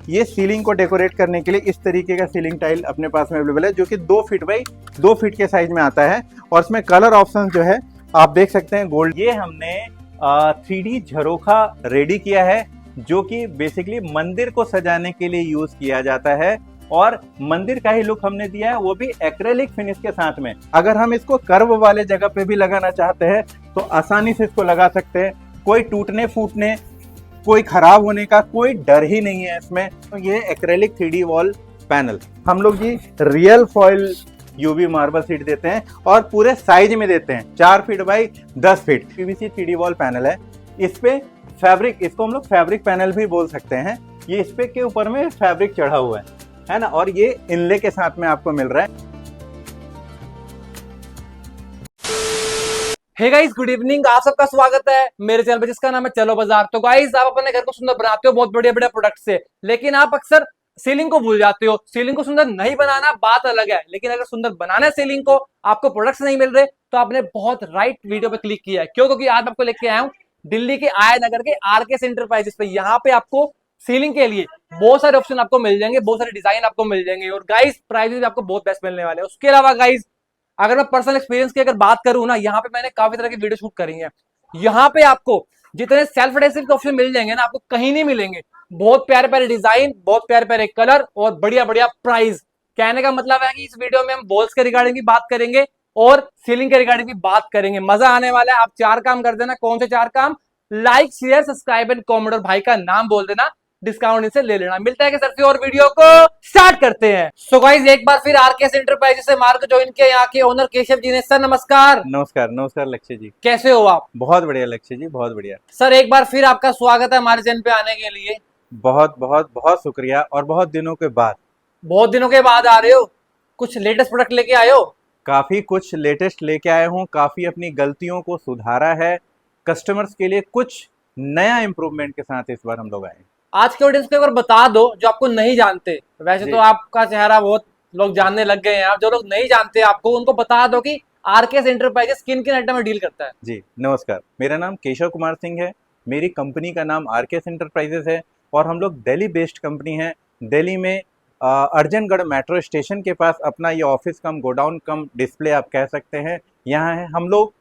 ये सीलिंग को डेकोरेट करने के लिए इस तरीके का सीलिंग टाइल अपने पास में अवेलेबल है, जो कि 2 फीट बाई 2 फीट के साइज में आता है। और इसमें कलर ऑप्शन जो है आप देख सकते हैं गोल्ड। ये हमने 3D झरोखा रेडी किया है, जो कि बेसिकली मंदिर को सजाने के लिए यूज किया जाता है और मंदिर का ही लुक हमने दिया है, वो भी एक्रेलिक फिनिश के साथ में। अगर हम इसको कर्व वाले जगह पे भी लगाना चाहते हैं तो आसानी से इसको लगा सकते हैं, कोई टूटने फूटने, कोई खराब होने का कोई डर ही नहीं है इसमें। तो ये एक्रेलिक 3D वॉल पैनल हम लोग जी real foil UV marble sheet देते हैं और पूरे साइज में देते हैं, 4 feet by 10 feet PVC 3D wall panel है। इस पे फैब्रिक, इसको हम लोग फैब्रिक पैनल भी बोल सकते हैं। ये इस पे के ऊपर में फैब्रिक चढ़ा हुआ है ना, और ये इनले के साथ में आपको मिल रहा है। Hey guys, good evening. आप सबका स्वागत है मेरे चैनल पे जिसका नाम है चलो बाजार। तो गाइस, आप अपने घर को सुंदर बनाते हो बहुत बढ़िया बढ़िया प्रोडक्ट से, लेकिन आप अक्सर सीलिंग को भूल जाते हो। सीलिंग को सुंदर नहीं बनाना बात अलग है, लेकिन अगर सुंदर बनाना है सीलिंग को, आपको प्रोडक्ट्स नहीं मिल रहे, तो आपने बहुत राइट वीडियो पे क्लिक किया है। क्यों? क्योंकि आज मैं आपको लेके आया हूँ दिल्ली के आया नगर के आरके एंटरप्राइजेस पे। यहाँ पे आपको सीलिंग के लिए बहुत सारे ऑप्शन आपको मिल जाएंगे, बहुत सारे डिजाइन आपको मिल जाएंगे, और गाइस प्राइसेस भी आपको बहुत बेस्ट मिलने वाले हैं। उसके अलावा गाइस, अगर मैं पर्सनल एक्सपीरियंस की अगर बात करूं ना, यहाँ पे मैंने काफी तरह की वीडियो शूट करी है। यहाँ पे आपको जितने सेल्फ एडेसिव के ऑप्शन मिल जाएंगे ना, आपको कहीं नहीं मिलेंगे। बहुत प्यारे प्यारे डिजाइन, बहुत प्यारे प्यारे कलर और बढ़िया बढ़िया प्राइस। कहने का मतलब है कि इस वीडियो में हम वॉल्स के रिगार्डिंग भी बात करेंगे और सीलिंग के रिगार्डिंग भी बात करेंगे। मजा आने वाला है। आप 4 काम कर देना। कौन से 4 काम? Like, share, subscribe and comment, और भाई का नाम बोल देना, डिस्काउंट इनसे ले लेना। मिलता है कि सर और वीडियो को स्टार्ट करते हैं। सो गाइस, एक बार फिर आरके एंटरप्राइजेस से मार्क जो इनके यहाँ के ओनर केशव जी ने। सर नमस्कार। नमस्कार। नमस्कार लक्ष्य जी, कैसे हो आप? बहुत बढ़िया लक्ष्य जी, बहुत बढ़िया। सर एक बार फिर आपका स्वागत है हमारे चैनल पे आने के लिए। बहुत बहुत बहुत शुक्रिया। और बहुत दिनों के बाद, बहुत दिनों के बाद आ रहे हो, कुछ लेटेस्ट प्रोडक्ट लेके आए हो? काफी कुछ लेटेस्ट लेके आया हूँ, काफी अपनी गलतियों को सुधारा है, कस्टमर्स के लिए कुछ नया इंप्रूवमेंट के साथ इस बार हम लोग आए। आज के ऑडियंस को एक बार बता दो जो आपको नहीं जानते। वैसे तो आपका चेहरा बहुत लोग जानने लग गए हैं, आप जो लोग नहीं जानते आपको उनको बता दो कि आरके एंटरप्राइजेस किन किन आइटम में डील करता है। जी नमस्कार, मेरा नाम केशव कुमार सिंह है, मेरी कंपनी का नाम आरके एंटरप्राइजेस है और हम लोग दिल्ली बेस्ड कंपनी है। दिल्ली में अर्जनगढ़ मेट्रो स्टेशन के पास अपना ये ऑफिस कम गोडाउन कम डिस्प्ले आप कह सकते हैं यहाँ है। हम लोग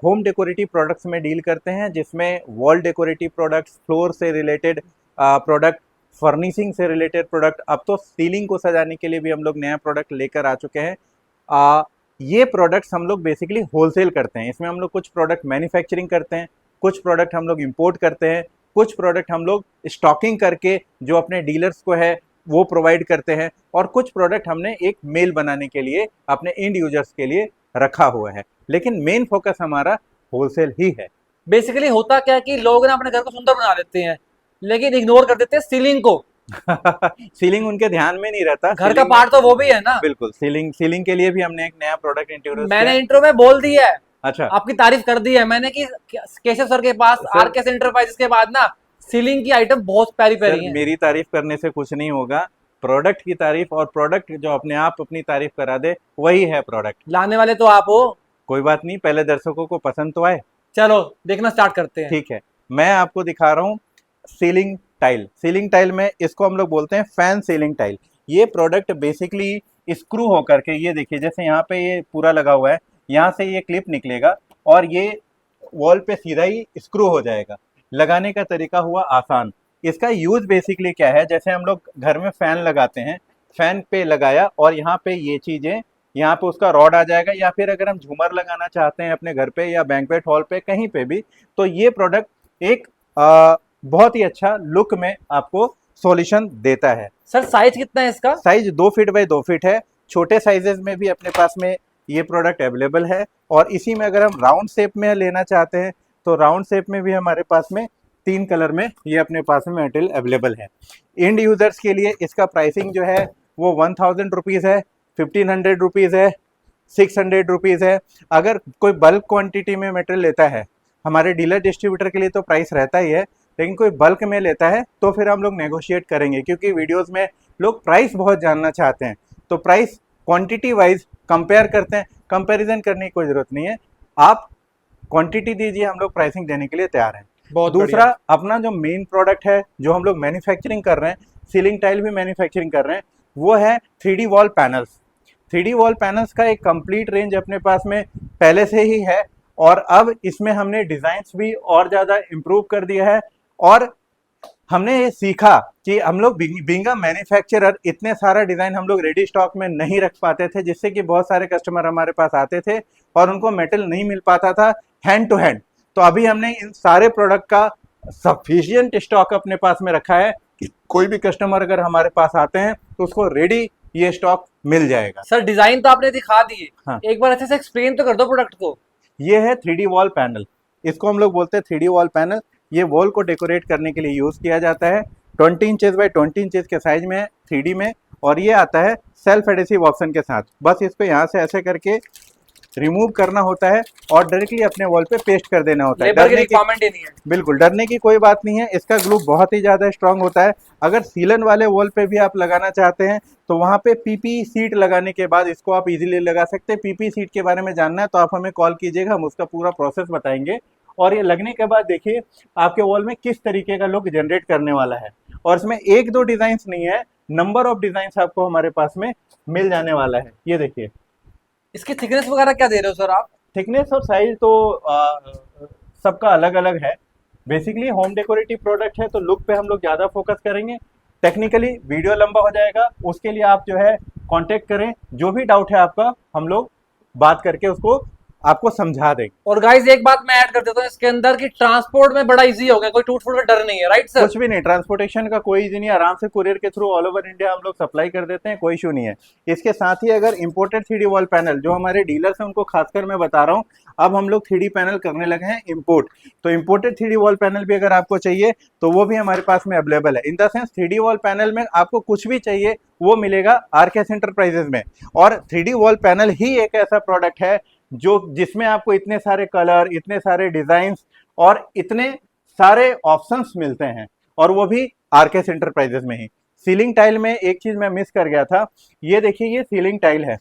होम डेकोरेटिव प्रोडक्ट्स में डील करते हैं, जिसमें वॉल डेकोरेटिव प्रोडक्ट्स, फ्लोर से रिलेटेड प्रोडक्ट, फर्निशिंग से रिलेटेड प्रोडक्ट। अब तो सीलिंग को सजाने के लिए भी हम लोग नया प्रोडक्ट लेकर आ चुके हैं। ये प्रोडक्ट्स हम लोग बेसिकली होलसेल करते हैं। इसमें हम लोग कुछ प्रोडक्ट मैन्युफैक्चरिंग करते हैं, कुछ प्रोडक्ट हम लोग इंपोर्ट करते हैं, कुछ प्रोडक्ट हम लोग स्टॉकिंग करके जो अपने डीलर्स को है वो प्रोवाइड करते हैं, और कुछ प्रोडक्ट हमने एक मेल बनाने के लिए अपने इंड यूजर्स के लिए रखा हुआ है। लेकिन मेन फोकस हमारा होलसेल ही है। बेसिकली होता क्या है कि लोग ना अपने घर को सुंदर बना देते हैं, लेकिन इग्नोर कर देते हैं सीलिंग को। सीलिंग उनके ध्यान में नहीं रहता। घर का पार्ट तो वो भी है ना। बिल्कुल, सीलिंग के लिए भी हमने एक नया प्रोडक्ट इंट्रोड्यूस किया। मैंने इंट्रो में बोल दिया है, अच्छा, आपकी तारीफ कर दी है मैंने कि केशव सर के पास आरके एंटरप्राइजेस के बाद ना सीलिंग की आइटम बहुत प्यारी प्यारी है। मेरी तारीफ करने से कुछ नहीं होगा, प्रोडक्ट की तारीफ, और प्रोडक्ट जो अपने आप अपनी तारीफ करा दे वही है प्रोडक्ट। लाने वाले तो आप हो। कोई बात नहीं, पहले दर्शकों को पसंद तो आए। चलो देखना स्टार्ट करते हैं। ठीक है, मैं आपको दिखा रहा हूँ सीलिंग टाइल। सीलिंग टाइल में इसको हम लोग बोलते हैं फैन सीलिंग टाइल। ये प्रोडक्ट बेसिकली स्क्रू होकर के, ये देखिए जैसे यहाँ पे ये पूरा लगा हुआ है, यहाँ से ये क्लिप निकलेगा और ये वॉल पे सीधा ही स्क्रू हो जाएगा। लगाने का तरीका हुआ आसान। इसका यूज बेसिकली क्या है, जैसे हम लोग घर में फैन लगाते हैं, फैन पे लगाया और यहाँ पे ये चीजें, यहाँ पे उसका रॉड आ जाएगा, या फिर अगर हम झूमर लगाना चाहते हैं अपने घर पे या बैंक्वेट हॉल पे कहीं पे भी, तो ये प्रोडक्ट एक बहुत ही अच्छा लुक में आपको सॉल्यूशन देता है। सर साइज कितना है इसका? साइज 2 फीट बाई 2 फीट है। छोटे साइजेस में भी अपने पास में ये प्रोडक्ट अवेलेबल है, और इसी में अगर हम राउंड शेप में लेना चाहते हैं तो राउंड शेप में भी हमारे पास में 3 कलर में ये अपने पास में मटेरियल अवेलेबल है। इंड यूजर्स के लिए इसका प्राइसिंग जो है वो 1000 रुपीज़ है, 1500 रुपीज़ है, 600 रुपीज़ है। अगर कोई बल्क क्वांटिटी में मटेरियल लेता है, हमारे डीलर डिस्ट्रीब्यूटर के लिए तो प्राइस रहता ही है, लेकिन कोई बल्क में लेता है तो फिर हम लोग नेगोशिएट करेंगे, क्योंकि वीडियोस में लोग प्राइस बहुत जानना चाहते हैं। तो प्राइस क्वांटिटी वाइज कंपेयर करते हैं, कंपैरिजन करने की कोई ज़रूरत नहीं है। आप क्वांटिटी दीजिए, हम लोग प्राइसिंग देने के लिए तैयार हैं। दूसरा, अपना जो मेन प्रोडक्ट है जो हम लोग मैन्युफैक्चरिंग कर रहे हैं, सीलिंग टाइल भी मैन्युफैक्चरिंग कर रहे हैं, वो है 3D wall panels. 3D wall panels का एक कंप्लीट रेंज अपने पास में पहले से ही है, और अब इसमें हमने डिजाइन्स भी और ज़्यादा इम्प्रूव कर दिया है। और हमने ये सीखा कि हम लोग बीइंग अ मैन्युफैक्चरर इतने सारा डिज़ाइन हम लोग रेडी स्टॉक में नहीं रख पाते थे, जिससे कि बहुत सारे कस्टमर हमारे पास आते थे और उनको मेटल नहीं मिल पाता था हैंड टू हैंड। तो अभी हमने इन सारे प्रोडक्ट का सफिशिएंट स्टॉक अपने पास में रखा है कि कोई भी कस्टमर अगर हमारे पास आते हैं तो उसको रेडी ये स्टॉक मिल जाएगा। सर डिजाइन तो आपने दिखा दिए, हाँ। एक बार अच्छे से एक्सप्लेन तो कर दो प्रोडक्ट को। ये है 3D वॉल पैनल, इसको हम लोग बोलते हैं 3D वॉल पैनल। ये वॉल को डेकोरेट करने के लिए यूज़ किया जाता है। 20 इंचेस बाय 20 इंचेस के साइज में है 3D में, और ये आता है सेल्फ एडेसिव ऑप्शन के साथ। बस इसको यहाँ से ऐसे करके रिमूव करना होता है और डायरेक्टली अपने वॉल पे पेस्ट कर देना होता है। लेबर की रिक्वायरमेंट ही नहीं है। बिल्कुल डरने की कोई बात नहीं है। इसका ग्लू बहुत ही ज़्यादा स्ट्रांग होता है। अगर सीलन वाले वॉल पे भी आप लगाना चाहते हैं तो वहाँ पे पीपी सीट लगाने के बाद इसको आप इजीली लगा सकते हैं। पीपी सीट के बारे में जानना है तो आप हमें कॉल कीजिएगा, हम उसका पूरा प्रोसेस बताएंगे। और ये लगने के बाद देखिए आपके वॉल में किस तरीके का लुक जनरेट करने वाला है। और इसमें एक दो डिजाइन नहीं है, नंबर ऑफ डिजाइन आपको हमारे पास में मिल जाने वाला है। ये देखिए इसकी थिकनेस वगैरह क्या दे रहे हो सर आप? थिकनेस और साइज तो सबका अलग अलग है। बेसिकली होम डेकोरेटिव प्रोडक्ट है तो लुक पे हम लोग ज़्यादा फोकस करेंगे। टेक्निकली वीडियो लंबा हो जाएगा, उसके लिए आप जो है कांटेक्ट करें। जो भी डाउट है आपका हम लोग बात करके उसको आपको समझा देंगे। और गाइस एक बात मैं ऐड कर देता हूँ इसके अंदर कि ट्रांसपोर्ट में बड़ा इजी हो गया, कोई टूट फूट का डर नहीं है, राइट सर? कुछ भी नहीं, ट्रांसपोर्टेशन का कोई इजी नहीं, आराम से कुरियर के थ्रू ऑल ओवर इंडिया हम लोग सप्लाई कर देते हैं, कोई इशू नहीं है। इसके साथ ही अगर इंपोर्टेड 3D वॉल पैनल जो हमारे डीलर्स हैं उनको खासकर मैं बता रहा हूँ, अब हम लोग 3D पैनल करने लगे हैं इम्पोर्ट। तो इम्पोर्टेड 3D वॉल पैनल भी अगर आपको चाहिए तो वो भी हमारे पास में अवेलेबल है। In the sense 3D wall panel में आपको कुछ भी चाहिए वो मिलेगा RKS एंटरप्राइजेज में। और 3D वॉल पैनल ही एक ऐसा प्रोडक्ट है जो जिसमें आपको इतने सारे कलर, इतने सारे डिजाइन्स और इतने सारे ऑप्शंस मिलते हैं, और वो भी RKS एंटरप्राइजेज में ही। सीलिंग टाइल में एक चीज मैं मिस कर गया था, ये देखिए ये सीलिंग टाइल है,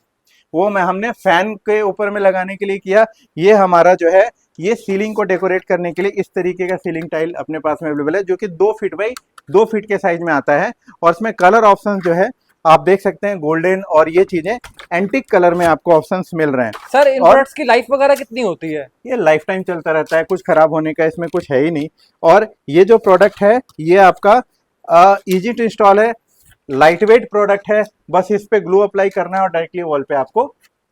वो हमने फैन के ऊपर में लगाने के लिए किया। ये हमारा जो है ये सीलिंग को डेकोरेट करने के लिए इस तरीके का सीलिंग टाइल अपने पास में अवेलेबल है, जो कि 2 फीट बाई 2 फीट के साइज में आता है। और इसमें कलर ऑप्शन जो है आप देख सकते हैं, गोल्डन और ये चीजें एंटिक कलर में आपको ऑप्शंस मिल रहे हैं। सर इन प्रोडक्ट्स की लाइफ वगैरह कितनी होती है? ये लाइफ टाइम चलता रहता है, कुछ खराब होने का इसमें कुछ है ही नहीं। और ये जो प्रोडक्ट है ये आपका इजी टू इंस्टॉल है, लाइट वेट प्रोडक्ट है। बस इस पे ग्लू अप्लाई करना है और डायरेक्टली वॉल पे आपको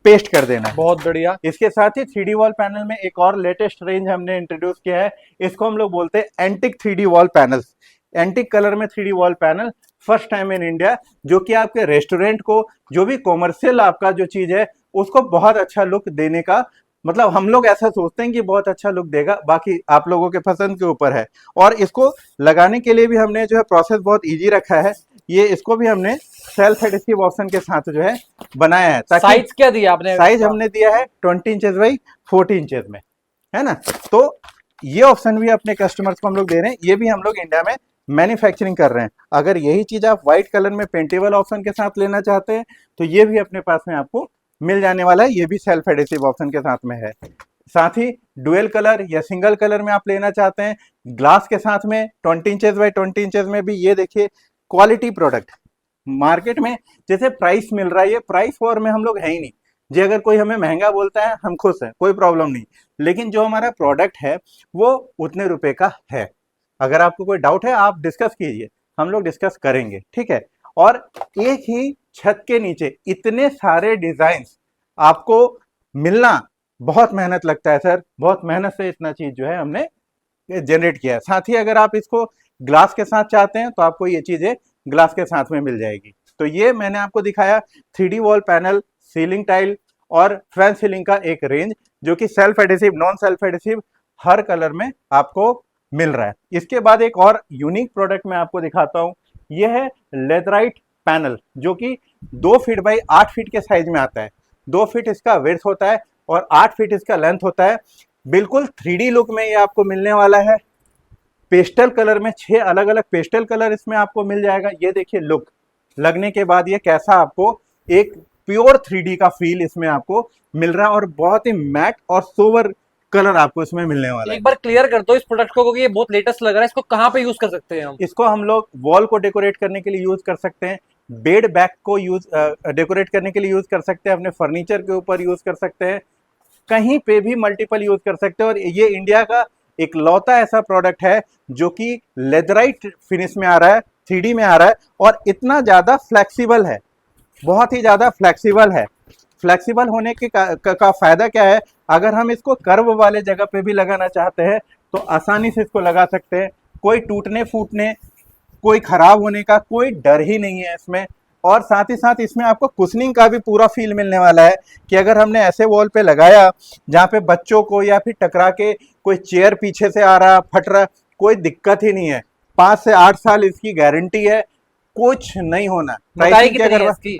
पेस्ट कर देना है। बहुत बढ़िया। इसके साथ ही 3D वॉल पैनल में एक और लेटेस्ट रेंज हमने इंट्रोड्यूस किया है, इसको हम लोग बोलते हैं antique 3D wall panels. Antique colour में 3D wall panel first time in India, जो कि आपके रेस्टोरेंट को, जो भी कॉमर्शियल आपका जो चीज है उसको बहुत अच्छा लुक देने का, मतलब हम लोग ऐसा सोचते हैं कि बहुत अच्छा लुक देगा, बाकी आप लोगों के पसंद के ऊपर है। और इसको लगाने के लिए भी हमने जो है प्रोसेस बहुत इजी रखा है। ये इसको भी हमने सेल्फ एडेसिव ऑप्शन के साथ जो है बनाया है। ताकि साइज क्या दिया आपने? साइज हमने दिया है 20 इंचेस बाई 40 इंचेस में, है ना। तो ये ऑप्शन भी अपने कस्टमर्स को हम लोग दे रहे हैं, ये भी हम लोग इंडिया में मैन्युफैक्चरिंग कर रहे हैं। अगर यही चीज आप व्हाइट कलर में पेंटेबल ऑप्शन के साथ लेना चाहते हैं तो ये भी अपने पास में आपको मिल जाने वाला है, ये भी सेल्फ एडेसिव ऑप्शन के साथ में है। साथ ही डुअल कलर या सिंगल कलर में आप लेना चाहते हैं ग्लास के साथ में 20 इंचेस बाई 20 इंचेस में भी, ये देखिए क्वालिटी प्रोडक्ट। मार्केट में जैसे प्राइस मिल रहा है, ये प्राइस वॉर में हम लोग है ही नहीं जी। अगर कोई हमें महंगा बोलता है हम खुश हैं, कोई प्रॉब्लम नहीं, लेकिन जो हमारा प्रोडक्ट है वो उतने रुपए का है। अगर आपको कोई डाउट है आप डिस्कस कीजिए, हम लोग डिस्कस करेंगे, ठीक है। और एक ही छत के नीचे इतने सारे डिजाइन्स आपको मिलना बहुत मेहनत लगता है सर, बहुत मेहनत से इतना चीज जो है हमने जनरेट किया है। साथ ही अगर आप इसको ग्लास के साथ चाहते हैं तो आपको ये चीजें ग्लास के साथ में मिल जाएगी। तो ये मैंने आपको दिखाया 3D wall panel, ceiling tile और फैन सीलिंग का एक रेंज, जो कि self adhesive, non self adhesive हर कलर में आपको मिल रहा है। इसके बाद एक और यूनिक प्रोडक्ट मैं आपको दिखाता हूं, यह है लेथराइट पैनल, जो कि 2 फीट बाई 8 फीट के साइज में आता है। 2 फीट इसका विड्थ होता है और 8 फीट इसका लेंथ होता है। बिल्कुल 3D लुक में ये आपको मिलने वाला है। पेस्टल कलर में 6 अलग अलग पेस्टल कलर इसमें आपको मिल जाएगा। ये देखिए लुक लगने के बाद ये कैसा आपको एक प्योर 3D का फील इसमें आपको मिल रहा है, और बहुत ही मैट और सोवर कलर आपको इसमें मिलने वाला है। एक बार क्लियर कर दो इस प्रोडक्ट को, क्योंकि ये बहुत लेटेस्ट लग रहा है। इसको कहाँ पे यूज कर सकते हैं हम? इसको हम लोग वॉल को डेकोरेट करने के लिए यूज कर सकते हैं, बेड बैक को यूज डेकोरेट करने के लिए यूज कर सकते हैं, अपने फर्नीचर के ऊपर यूज कर सकते हैं, कहीं पे भी मल्टीपल यूज कर सकते हैं। और ये इंडिया का एक लौता ऐसा प्रोडक्ट है जो कि लेदराइट फिनिश में आ रहा है, 3D में आ रहा है, और इतना ज़्यादा फ्लेक्सिबल है, बहुत ही ज़्यादा फ्लेक्सिबल है। फ्लेक्सिबल होने के का फ़ायदा क्या है, अगर हम इसको कर्व वाले जगह पे भी लगाना चाहते हैं तो आसानी से इसको लगा सकते हैं। कोई टूटने फूटने, कोई ख़राब होने का कोई डर ही नहीं है इसमें। और साथ ही साथ इसमें आपको कुशनिंग का भी पूरा फील मिलने वाला है कि अगर हमने ऐसे वॉल पे लगाया जहाँ पे बच्चों को या फिर टकरा के कोई चेयर पीछे से आ रहा, फट रहा, कोई दिक्कत ही नहीं है। 5 से 8 साल इसकी गारंटी है, कुछ नहीं होना। मोटाई कितनी है इसकी?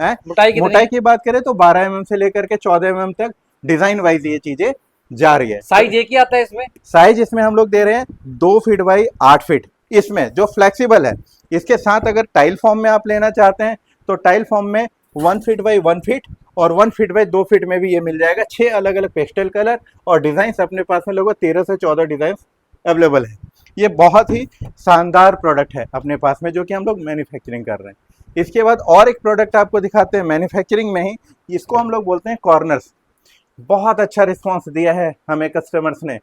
मोटाई की बात करें तो 12 mm से लेकर के 14 mm तक डिजाइन वाइज ये चीजें जा रही है। साइज एक ही आता है इसमें? साइज इसमें हम लोग दे रहे हैं 2 फीट बाई 8 फीट, इसमें जो फ्लेक्सिबल है। इसके साथ अगर टाइल फॉर्म में आप लेना चाहते हैं तो टाइल फॉर्म में 1 फीट बाई 1 फीट और 1 फीट बाई 2 फीट में भी ये मिल जाएगा। 6 अलग अलग पेस्टल कलर और डिजाइन अपने पास में लगभग 13 से 14 डिजाइन अवेलेबल है। ये बहुत ही शानदार प्रोडक्ट है अपने पास में, जो कि हम लोग मैन्युफैक्चरिंग कर रहे हैं। इसके बाद और एक प्रोडक्ट आपको दिखाते हैं मैन्युफैक्चरिंग में ही, इसको हम लोग बोलते हैं कॉर्नर्स। बहुत अच्छा रिस्पांस दिया है हमें कस्टमर्स ने,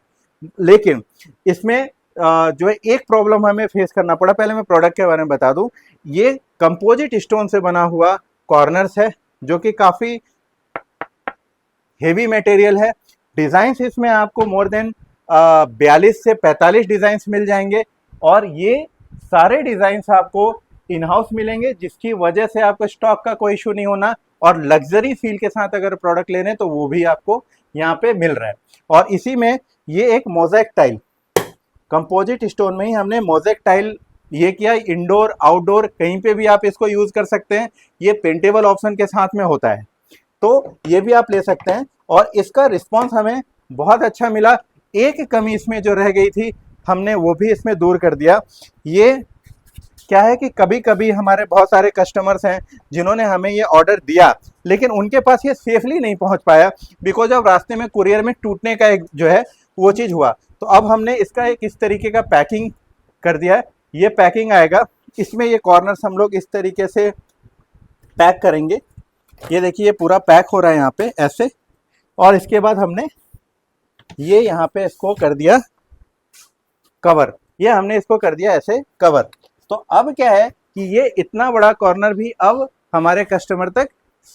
लेकिन इसमें जो है एक प्रॉब्लम हमें फेस करना पड़ा। पहले मैं प्रोडक्ट के बारे में बता दूं, ये कंपोजिट स्टोन से बना हुआ कॉर्नर्स है जो कि काफ़ी हेवी मटेरियल है। डिज़ाइंस इसमें आपको मोर देन 42 से 45 डिज़ाइंस मिल जाएंगे और ये सारे डिज़ाइंस आपको इन हाउस मिलेंगे, जिसकी वजह से आपको स्टॉक का कोई इशू नहीं होना। और लग्जरी फील के साथ अगर प्रोडक्ट ले रहे हैं तो वो भी आपको यहाँ पे मिल रहा है। और इसी में ये एक मोज़ेक टाइल, कंपोजिट स्टोन में ही हमने मोज़ेक टाइल ये किया। इंडोर आउटडोर कहीं पे भी आप इसको यूज़ कर सकते हैं। ये पेंटेबल ऑप्शन के साथ में होता है, तो ये भी आप ले सकते हैं। और इसका रिस्पांस हमें बहुत अच्छा मिला। एक कमी इसमें जो रह गई थी हमने वो भी इसमें दूर कर दिया। ये क्या है कि कभी कभी हमारे बहुत सारे कस्टमर्स हैं जिन्होंने हमें ये ऑर्डर दिया, लेकिन उनके पास ये सेफली नहीं पहुंच पाया बिकॉज ऑफ रास्ते में कुरियर में टूटने का एक जो है वो चीज़ हुआ। तो अब हमने इसका एक इस तरीके का पैकिंग कर दिया है। ये पैकिंग आएगा, इसमें ये कॉर्नर्स हम लोग इस तरीके से पैक करेंगे। ये देखिए ये पूरा पैक हो रहा है यहाँ पे ऐसे। और इसके बाद हमने ये यहाँ पे इसको कर दिया कवर, ये हमने इसको कर दिया ऐसे कवर। तो अब क्या है कि ये इतना बड़ा कॉर्नर भी अब हमारे कस्टमर तक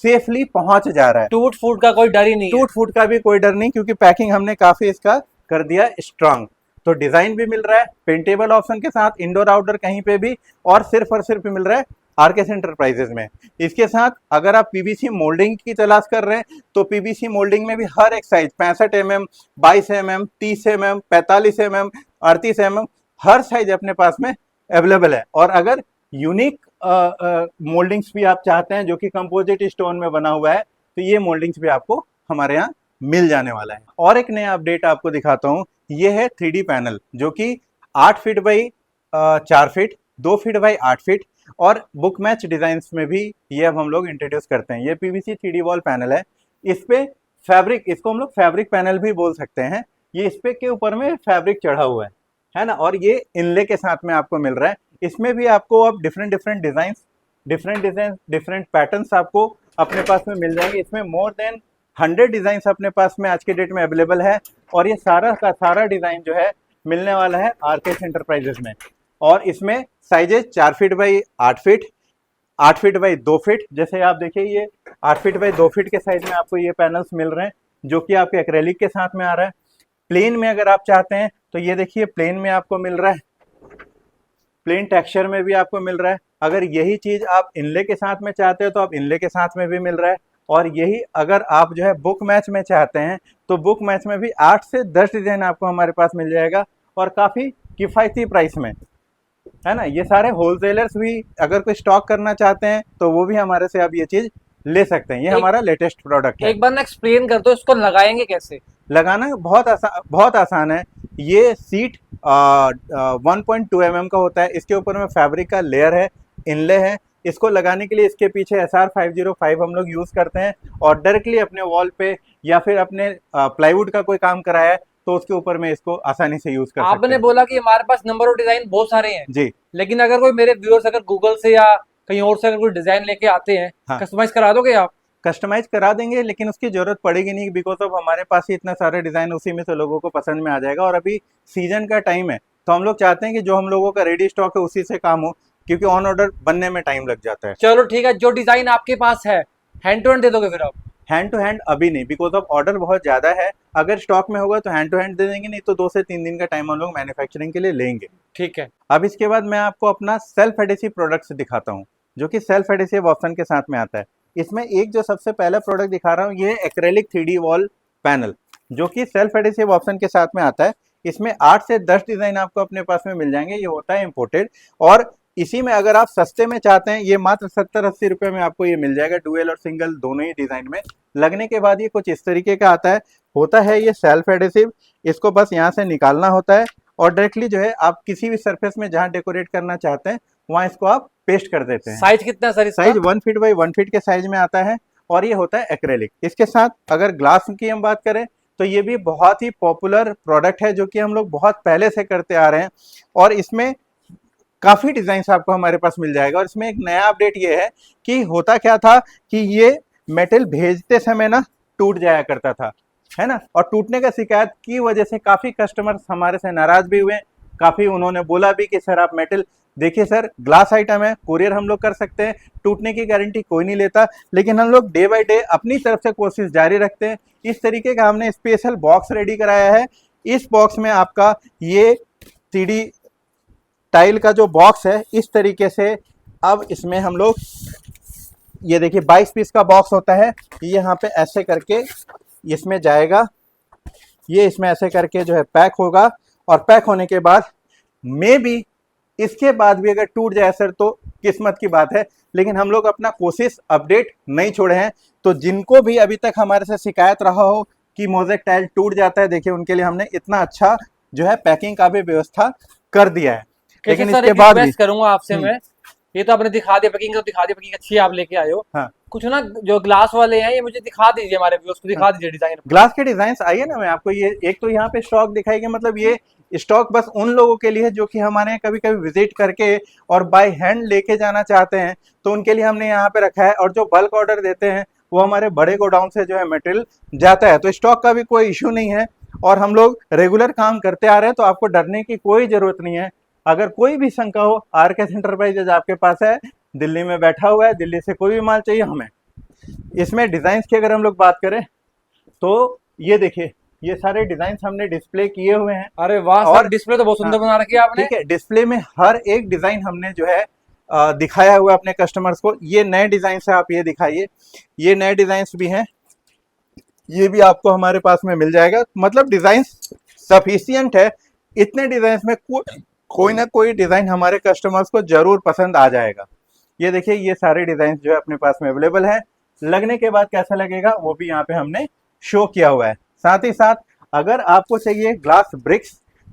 सेफली पहुंच जा रहा है। टूट फूट का कोई डर ही नहीं है। टूट फूट का भी कोई डर नहीं, क्योंकि पैकिंग हमने काफी इसका कर दिया स्ट्रांग। तो डिजाइन भी मिल रहा है पेंटेबल ऑप्शन के साथ, इंडोर आउटडोर कहीं पे भी, और सिर्फ मिल रहा है आरकेएस एंटरप्राइजेज में। इसके साथ अगर आप पीवीसी मोल्डिंग की तलाश कर रहे हैं तो पीवीसी मोल्डिंग में भी हर एक size 65 mm, 22 mm, 30 mm, 45 mm, 38 mm हर साइज अपने पास में अवेलेबल है। और अगर यूनिक मोल्डिंग्स भी आप चाहते हैं जो कि कंपोजिट स्टोन में बना हुआ है, तो ये मोल्डिंग्स भी आपको हमारे यहाँ मिल जाने वाला है। और एक नया अपडेट आपको दिखाता हूँ, ये है 3D पैनल जो कि 8 feet by 4 feet, 2 feet by 8 feet और बुक मैच डिजाइन्स में भी ये अब हम लोग इंट्रोड्यूस करते हैं। ये पीवीसी 3D वॉल पैनल है। इस पे फैब्रिक, इसको हम लोग फैब्रिक पैनल भी बोल सकते हैं। ये इस पे के ऊपर में फैब्रिक चढ़ा हुआ है ना, और ये इनले के साथ में आपको मिल रहा है। इसमें भी आपको अब डिफरेंट डिफरेंट पैटर्न्स आपको अपने पास में मिल जाएंगे। इसमें मोर देन 100 डिजाइन अपने पास में आज के डेट में अवेलेबल है। और ये सारा का सारा डिजाइन जो है मिलने वाला है आरकेएस एंटरप्राइजेज में। और इसमें sizes 4 feet by 8 feet, 8 feet by 2 feet. जैसे आप देखिए ये 8 फीट बाई 2 फीट के साइज में आपको ये पैनल्स मिल रहे हैं जो कि आपके एक्रेलिक के साथ में आ रहा है। प्लेन में अगर आप चाहते हैं तो ये देखिए प्लेन में आपको मिल रहा है, प्लेन टेक्सचर में भी आपको मिल रहा है। अगर यही चीज आप इनले के साथ में चाहते हो तो आप इनले के साथ में भी मिल रहा है। और यही अगर आप जो है बुक मैच में चाहते हैं तो बुक मैच में भी 8 से 10 डिजाइन आपको हमारे पास मिल जाएगा और काफी किफायती प्राइस में, है ना। ये सारे होलसेलर्स भी अगर कोई स्टॉक करना चाहते हैं तो वो भी हमारे से आप ये चीज ले सकते हैं। ये हमारा लेटेस्ट प्रोडक्ट है। एक बार ना एक्सप्लेन कर दो इसको लगाएंगे कैसे? लगाना बहुत आसान है। ये सीट 1.2 mm का होता है। इसके ऊपर में फैब्रिक का लेयर है, इनले है। इसको लगाने के लिए इसके पीछे SR505 हम लोग यूज़ करते हैं और डायरेक्टली अपने वॉल पे या फिर अपने प्लाईवुड का कोई काम कराया है तो उसके ऊपर मैं इसको आसानी से यूज कर सकते आपने हैं। बोला कि हमारे पास नंबर ऑफ डिजाइन बहुत सारे हैं, जी लेकिन अगर कोई मेरे व्यूअर्स अगर गूगल से या कहीं और से अगर कोई डिजाइन लेके आते हैं, हाँ। कस्टमाइज करा दोगे आप? कस्टमाइज करा देंगे, लेकिन उसकी जरूरत पड़ेगी नहीं, बिकॉज ऑफ हमारे पास ही इतना सारा डिजाइन, उसी में से लोगों को पसंद में आ जाएगा। और अभी सीजन का टाइम है, तो हम लोग चाहते हैं कि जो हम लोगों का रेडी स्टॉक है उसी से काम हो, क्योंकि ऑन ऑर्डर बनने में टाइम लग जाता है। चलो ठीक है, जो डिजाइन आपके पास है हैंड टू हैंड दे दोगे फिर आप? हैंड टू हैंड अभी नहीं, बिकॉज ऑफ ऑर्डर बहुत ज्यादा है। अगर स्टॉक में होगा तो हैंड टू हैंड दे देंगे, नहीं तो 2 से 3 दिन का टाइम हम लोग मैन्युफैक्चरिंग के लिए लेंगे। ठीक है। अब इसके बाद मैं आपको अपना सेल्फ एडेसिव प्रोडक्ट्स दिखाता हूँ, जो कि सेल्फ एडेसिव ऑप्शन के साथ में आता है। इसमें एक जो सबसे पहला प्रोडक्ट दिखा रहा हूँ, ये एक्रेलिक 3D वॉल पैनल, जो कि सेल्फ एडेसिव ऑप्शन के साथ में आता है। इसमें 8 से 10 डिजाइन आपको अपने पास में मिल जाएंगे। ये होता है इम्पोर्टेड, और इसी में अगर आप सस्ते में चाहते हैं, ये मात्र 70-80 रुपए में आपको ये मिल जाएगा, डुअल और सिंगल दोनों ही डिजाइन में। लगने के बाद ये कुछ इस तरीके का आता है। होता है ये सेल्फ एडेसिव, इसको बस यहाँ से निकालना होता है और डायरेक्टली जो है आप किसी भी सरफेस में जहाँ डेकोरेट करना चाहते हैं वहाँ इसको आप पेस्ट कर देते हैं। साइज कितना सर इसका? साइज 1 फीट बाई 1 फीट के साइज में आता है, और ये होता है एक्रेलिक। इसके साथ अगर ग्लास की हम बात करें तो ये भी बहुत ही पॉपुलर प्रोडक्ट है, जो कि हम लोग बहुत पहले से करते आ रहे हैं, और इसमें काफी डिजाइन आपको हमारे पास मिल जाएगा। और इसमें एक नया अपडेट ये है कि होता क्या था कि ये मेटल भेजते समय ना टूट जाया करता था, है ना, और टूटने का शिकायत की वजह से काफी कस्टमर्स हमारे से नाराज भी हुए। काफी उन्होंने बोला भी कि सर आप मेटल देखिए, सर ग्लास आइटम है, कुरियर हम लोग कर सकते हैं, टूटने की गारंटी कोई नहीं लेता, लेकिन हम लोग डे बाय डे अपनी तरफ से कोशिश जारी रखते हैं। इस तरीके का हमने स्पेशल बॉक्स रेडी कराया है। इस बॉक्स में आपका ये 3D टाइल का जो बॉक्स है, इस तरीके से अब इसमें हम लोग ये देखिए 22 पीस का बॉक्स होता है। ये यहाँ पे ऐसे करके इसमें जाएगा, ये इसमें ऐसे करके जो है पैक होगा, और पैक होने के बाद मे बी इसके बाद भी अगर टूट जाए सर तो किस्मत की बात है, लेकिन हम लोग अपना कोशिश अपडेट नहीं छोड़े हैं। तो जिनको भी अभी तक हमारे से शिकायत रहा हो कि मोज़ेक टाइल टूट जाता है, देखिए उनके लिए हमने इतना अच्छा जो है पैकिंग का भी व्यवस्था कर दिया है। लेकिन इसके बाद भी करूंगा आपसे मैं, ये तो आपने दिखा दिया पैकिंग, तो दिखा दिया पैकिंग अच्छी है, आप लेके आए हो। हाँ। कुछ ना जो ग्लास वाले हैं ये मुझे दिखा दीजिए, हमारे व्यूअर्स को दिखा दीजिए डिजाइन। ग्लास के डिजाइन आइए ना, मैं आपको ये एक तो यहाँ पे स्टॉक दिखाई गया, मतलब ये स्टॉक बस उन लोगों के लिए है जो कि हमारे यहाँ कभी कभी विजिट करके और बाय हैंड लेके जाना चाहते हैं, तो उनके लिए हमने यहाँ पे रखा है। और जो बल्क ऑर्डर देते हैं वो हमारे बड़े गोडाउन से जो है मटेरियल जाता है, तो स्टॉक का भी कोई इश्यू नहीं है, और हम लोग रेगुलर काम करते आ रहे हैं, तो आपको डरने की कोई जरूरत नहीं है। अगर कोई भी शंका हो, RKS एंटरप्राइजेज आपके पास है, दिल्ली में बैठा हुआ है, दिल्ली से कोई भी माल चाहिए हमें। इसमें डिजाइन की अगर हम लोग बात करें तो ये देखिए, ये सारे डिजाइन हमने डिस्प्ले किए हुए हैं। अरे वाह, और डिस्प्ले तो बहुत सुंदर बना रखी है आपने। ठीक है, डिस्प्ले में हर एक डिजाइन हमने जो है दिखाया हुआ अपने कस्टमर्स को। ये नए डिजाइन से आप ये दिखाइए, ये नए डिजाइन भी हैं, ये भी आपको हमारे पास में मिल जाएगा। मतलब डिजाइन सफिशियंट है, इतने डिजाइन में कोई ना कोई डिजाइन हमारे कस्टमर्स को जरूर पसंद आ जाएगा। ये देखिए, ये सारे डिजाइन जो है अपने पास में अवेलेबल है। लगने के बाद कैसा लगेगा वो भी यहाँ पे हमने शो किया हुआ है। साथ ही साथ अगर आपको चाहिए ग्लास ब्रिक्स,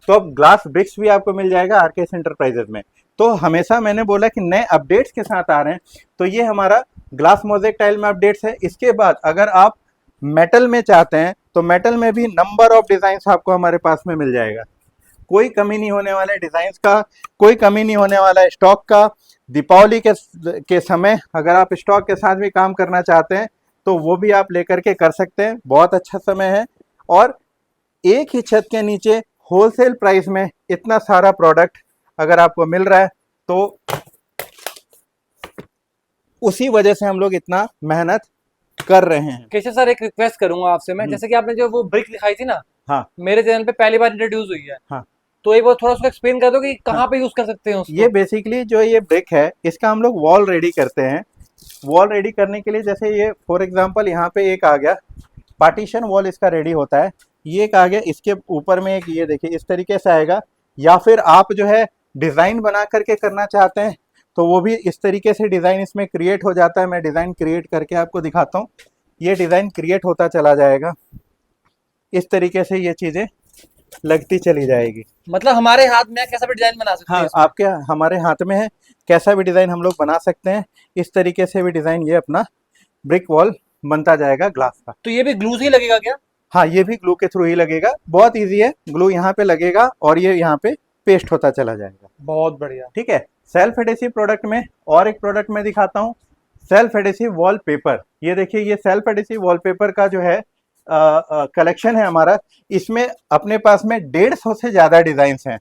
तो अब ग्लास ब्रिक्स भी आपको मिल जाएगा RKS एंटरप्राइजेज में। तो हमेशा मैंने बोला कि नए अपडेट्स के साथ आ रहे हैं, तो ये हमारा ग्लास मोज़ेक टाइल में अपडेट्स है। इसके बाद अगर आप मेटल में चाहते हैं तो मेटल में भी नंबर ऑफ डिजाइन आपको हमारे पास में मिल जाएगा। कोई कमी नहीं होने वाला है डिजाइन्स का, कोई कमी नहीं होने वाला है स्टॉक का। दीपावली के समय अगर आप स्टॉक के साथ भी काम करना चाहते हैं तो वो भी आप लेकर के कर सकते हैं, बहुत अच्छा समय है। और एक ही छत के नीचे होलसेल प्राइस में इतना सारा प्रोडक्ट अगर आपको मिल रहा है, तो उसी वजह से हम लोग इतना मेहनत कर रहे हैं। केशव सर, एक रिक्वेस्ट करूंगा आपसे मैं, जैसे कि आपने जो वो ब्रिक दिखाई थी ना, हाँ, मेरे चैनल पे पहली बार इंट्रोड्यूस हुई है, हाँ, तो एक बार थोड़ा उसको एक्सप्लेन कर दो कि कहाँ पे यूज कर सकते हैं उसको। ये बेसिकली जो ये ब्रिक है, इसका हम लोग वॉल रेडी करते हैं। वॉल रेडी करने के लिए जैसे ये फॉर एग्जांपल यहाँ पे एक आ गया पार्टीशन वॉल, इसका रेडी होता है। ये एक आ गया, इसके ऊपर में एक ये देखिए इस तरीके से आएगा। या फिर आप जो है डिज़ाइन बना करके करना चाहते हैं तो वो भी इस तरीके से डिज़ाइन इसमें क्रिएट हो जाता है। मैं डिज़ाइन क्रिएट करके आपको दिखाता हूँ। ये डिज़ाइन क्रिएट होता चला जाएगा, इस तरीके से ये चीज़ें लगती चली जाएगी। मतलब हमारे हाथ में कैसा भी डिजाइन बना सकते हैं। हाँ, आपके हमारे हाथ में है, कैसा भी डिज़ाइन हम लोग बना सकते हैं। इस तरीके से भी डिज़ाइन ये अपना ब्रिक वॉल बनता जाएगा ग्लास का। तो ये भी ग्लू से ही लगेगा क्या? हाँ, ये भी ग्लू के थ्रू ही लगेगा, बहुत इजी है। ग्लू यहाँ पे लगेगा और ये यहाँ पे पेस्ट होता चला जाएगा। बहुत बढ़िया। ठीक है। सेल्फ एडेसिव प्रोडक्ट में और एक प्रोडक्ट मैं दिखाता हूँ, सेल्फ एडेसिव वॉलपेपर। ये देखिए, ये सेल्फ एडेसिव वॉलपेपर का जो है कलेक्शन है हमारा। इसमें अपने पास में 150 से ज्यादा डिजाइन हैं,